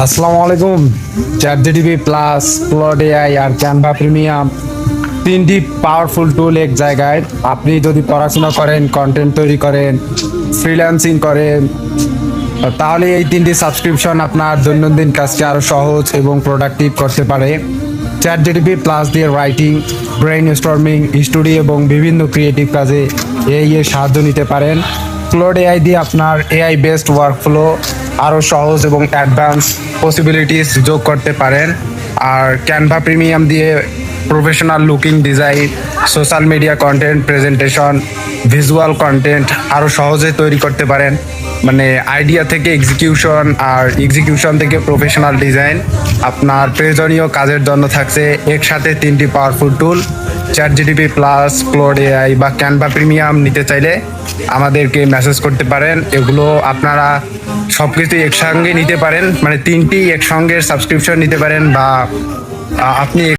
আসসালামু আলাইকুম। ChatGPT plus, clod AI আর Canva premium তিনটি পাওয়ারফুল টুল এক জায়গায়। আপনি যদি পড়াশোনা করেন, কন্টেন্ট তৈরি করেন, ফ্রিল্যান্সিং করেন, তাহলে এই তিনটি সাবস্ক্রিপশন আপনার দৈনন্দিন কাজকে আরো সহজ এবং প্রোডাক্টিভ করতে পারে। চ্যাটজিপিটি প্লাস দিয়ে রাইটিং, ব্রেইন স্টর্মিং, স্টুডি এবং বিভিন্ন ক্রিয়েটিভ কাজে এআই এর সাহায্য নিতে পারেন। ক্লোড এআই দিয়ে আপনার এআই বেসড ওয়ার্কফ্লো আরও সহজ এবং অ্যাডভান্স পসিবিলিটিস যোগ করতে পারেন। আর ক্যানভা প্রিমিয়াম দিয়ে professional looking design, social media content, presentation, visual content আরও সহজে তৈরি করতে পারেন। মানে আইডিয়া থেকে এক্সিকিউশন আর এক্সিকিউশন থেকে প্রফেশনাল ডিজাইন আপনার প্রয়োজনীয় কাজের জন্য থাকছে একসাথে তিনটি পাওয়ারফুল টুল। চ্যাটজিপিটি প্লাস, ক্লোড এআই বা ক্যানভা প্রিমিয়াম নিতে চাইলে আমাদেরকে মেসেজ করতে পারেন। এগুলো আপনারা সব কিছু একসঙ্গে নিতে পারেন, মানে তিনটি একসঙ্গে সাবস্ক্রিপশন নিতে পারেন, বা আপনি